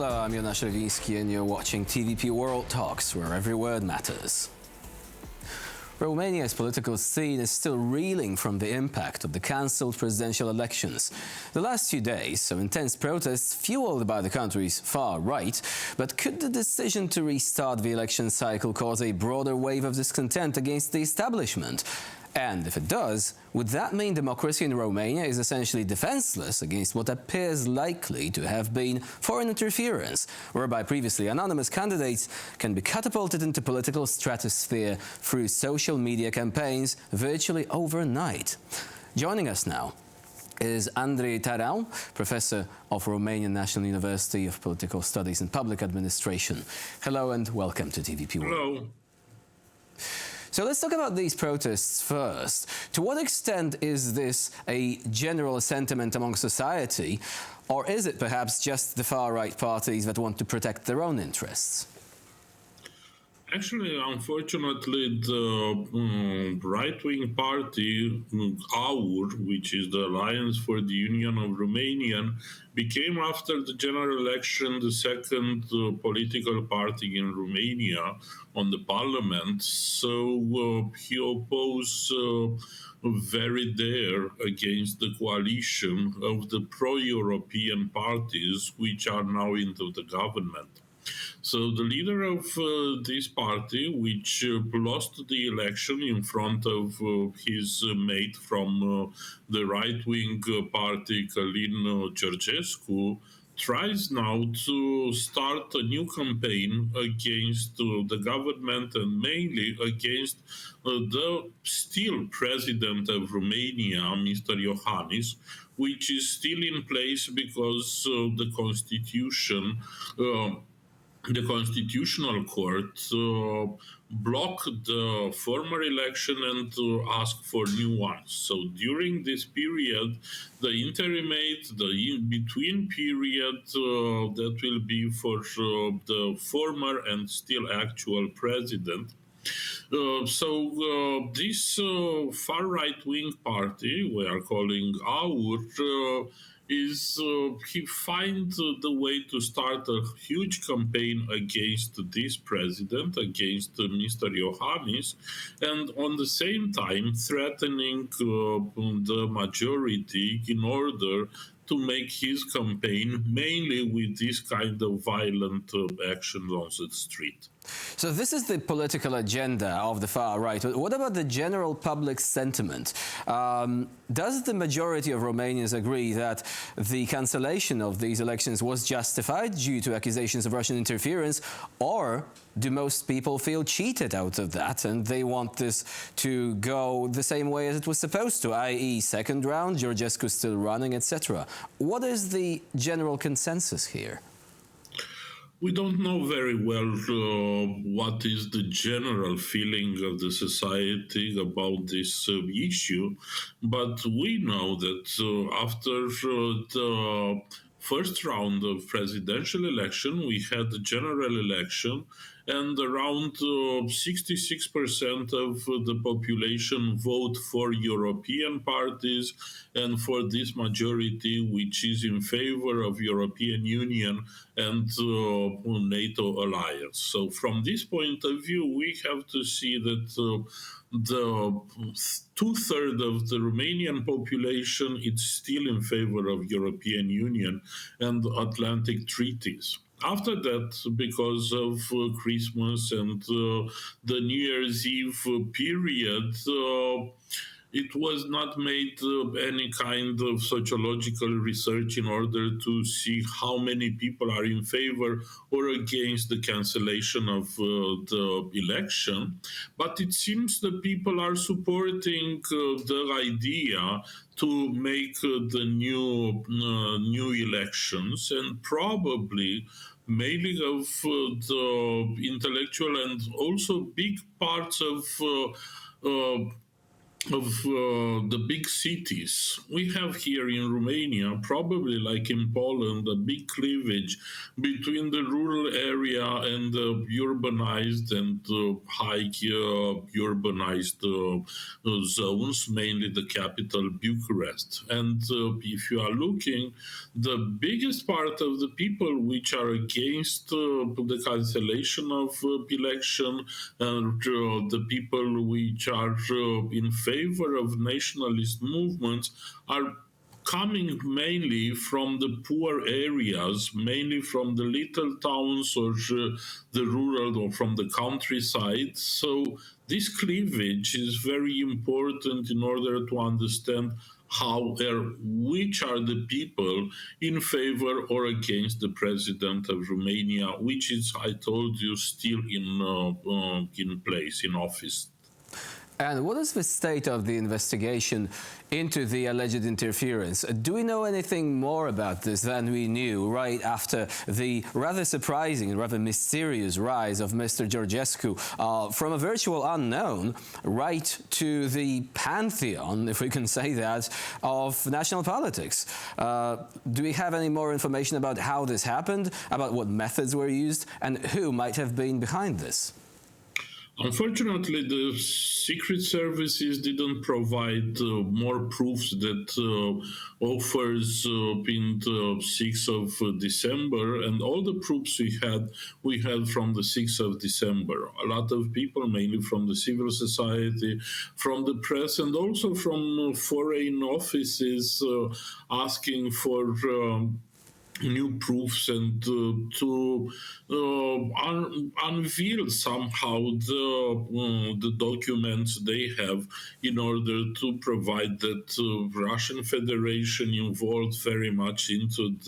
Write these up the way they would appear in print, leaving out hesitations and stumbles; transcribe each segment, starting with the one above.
Hello, I'm Jonasz Lewiński and you're watching TVP World Talks, where every word matters. Romania's political scene is still reeling from the impact of the cancelled presidential elections. The last few days saw intense protests fueled by the country's far right, but could the decision to restart the election cycle cause a broader wave of discontent against the establishment? And if it does, would that mean democracy in Romania is essentially defenseless against what appears likely to have been foreign interference, whereby previously anonymous candidates can be catapulted into political stratosphere through social media campaigns virtually overnight? Joining us now is Andrei Ţăranu, Professor of Romanian National University of Political Studies and Public Administration. Hello and welcome to TVP World. Hello. So let's talk about these protests first. To what extent is this a general sentiment among society, or is it perhaps just the far-right parties that want to protect their own interests? Actually, unfortunately, the right-wing party, AUR, which is the Alliance for the Union of Romania, became after the general election the second political party in Romania on the parliament. So he opposed very there against the coalition of the pro-European parties, which are now into the government. So the leader of this party, which lost the election in front of his mate from the right-wing party, Călin Ceaușescu, tries now to start a new campaign against the government and mainly against the still president of Romania, Mr. Iohannis, which is still in place because the Constitutional Court blocked the former election and asked for new ones. So during this period, the interimate, the in-between period, that will be for the former and still actual president. This far right-wing party, we are calling AUR, he finds the way to start a huge campaign against this president, against Mr. Iohannis, and on the same time threatening the majority in order to make his campaign mainly with this kind of violent actions on the street. So this is the political agenda of the far right. What about the general public sentiment? Does the majority of Romanians agree that the cancellation of these elections was justified due to accusations of Russian interference, or do most people feel cheated out of that and they want this to go the same way as it was supposed to, i.e. second round, Ceaușescu still running, etc.? What is the general consensus here? We don't know very well what is the general feeling of the society about this issue, but we know that after the first round of presidential election, we had the general election, and around 66% of the population vote for European parties and for this majority, which is in favor of European Union and NATO alliance. So from this point of view, we have to see that the two-thirds of the Romanian population is still in favor of European Union and Atlantic treaties. After that, because of Christmas and the New Year's Eve period, it was not made any kind of sociological research in order to see how many people are in favor or against the cancellation of the election. But it seems that people are supporting the idea to make the new elections, and probably mainly of the intellectual and also big parts of the big cities. We have here in Romania, probably like in Poland, a big cleavage between the rural area and the urbanized and high urbanized zones, mainly the capital Bucharest. And if you are looking, the biggest part of the people which are against the cancellation of election and the people which are in favor of nationalist movements are coming mainly from the poor areas, mainly from the little towns or the rural or from the countryside. So this cleavage is very important in order to understand how which are the people in favor or against the president of Romania, which is, I told you, still in place in office. And what is the state of the investigation into the alleged interference? Do we know anything more about this than we knew right after the rather surprising and rather mysterious rise of Mr. Georgescu from a virtual unknown right to the pantheon, if we can say that, of national politics? Do we have any more information about how this happened, about what methods were used, and who might have been behind this? Unfortunately, the secret services didn't provide more proofs that offers in the 6th of December, and all the proofs we had from the 6th of December. A lot of people, mainly from the civil society, from the press, and also from foreign offices, asking for new proofs and to unveil somehow the documents they have in order to provide that Russian Federation involved very much into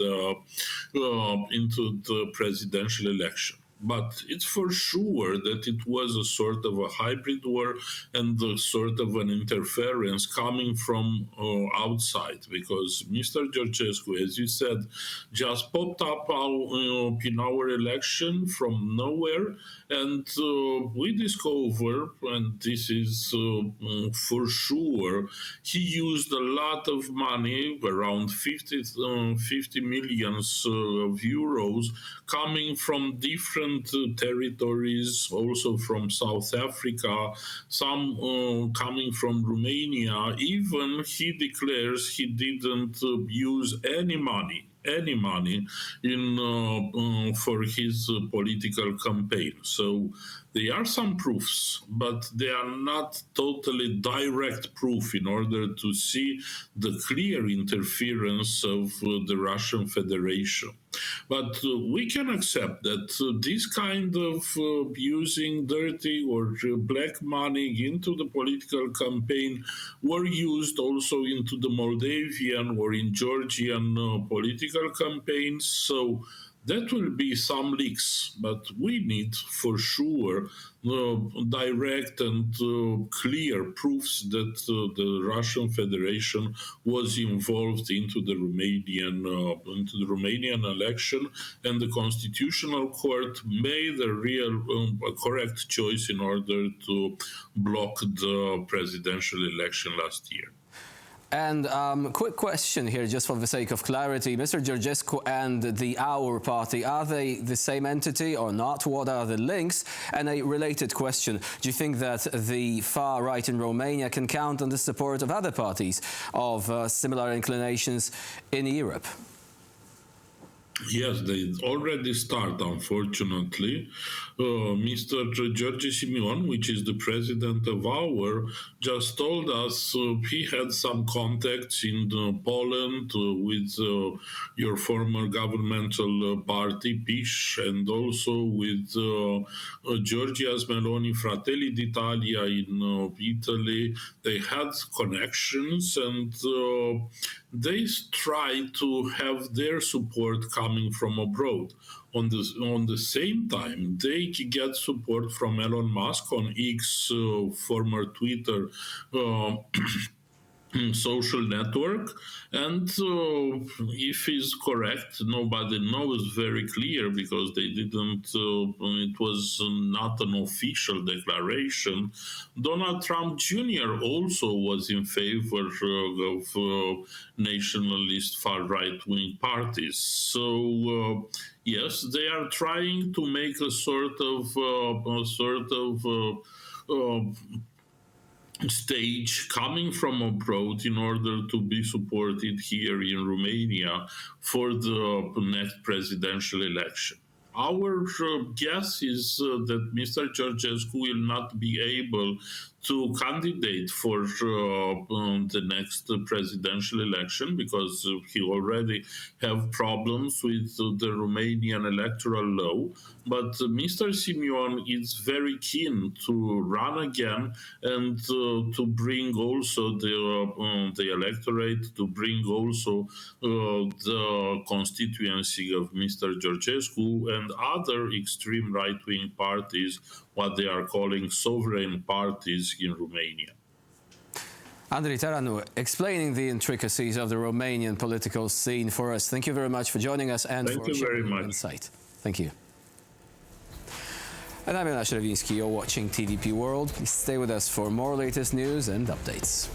the presidential election. But it's for sure that it was a sort of a hybrid war and a sort of an interference coming from outside, because Mr. Georgescu, as you said, just popped up in our election from nowhere, and we discover, and this is for sure, he used a lot of money, around 50 millions of euros, coming from different territories, also from South Africa, some coming from Romania. Even he declares he didn't use any money in for his political campaign. So there are some proofs, but they are not totally direct proof in order to see the clear interference of the Russian Federation. But we can accept that this kind of using dirty or black money into the political campaign were used also into the Moldavian or in Georgian political campaigns. So that will be some leaks, but we need for sure direct and clear proofs that the Russian Federation was involved into the Romanian election, and the Constitutional Court made a correct choice in order to block the presidential election last year. And quick question here, just for the sake of clarity. Mr. Georgescu and the Our Party, are they the same entity or not? What are the links? And a related question, do you think that the far right in Romania can count on the support of other parties of similar inclinations in Europe? Yes, they already start, unfortunately. Mr. George Simeon, which is the president of our, just told us he had some contacts in Poland with your former governmental party, PiS, and also with Giorgia's Meloni Fratelli d'Italia in Italy. They had connections, and they try to have their support coming from abroad. On the same time, they get support from Elon Musk on X, former Twitter, social network, and if is correct, nobody knows very clear because they didn't it was not an official declaration. Donald Trump Jr. also was in favor of nationalist far right-wing parties, so yes, they are trying to make a sort of stage coming from abroad in order to be supported here in Romania for the next presidential election. Our guess is that Mr. Georgescu will not be able to candidate for the next presidential election because he already have problems with the Romanian electoral law. But Mr. Simeon is very keen to run again and to bring also the electorate, to bring also the constituency of Mr. Georgescu and other extreme right-wing parties, what they are calling sovereign parties in Romania. Andrei Ţăranu, explaining the intricacies of the Romanian political scene for us. Thank you very much for joining us and for sharing your insight. Thank you. And I'm Andrei Ţăranu. You're watching TVP World. Please stay with us for more latest news and updates.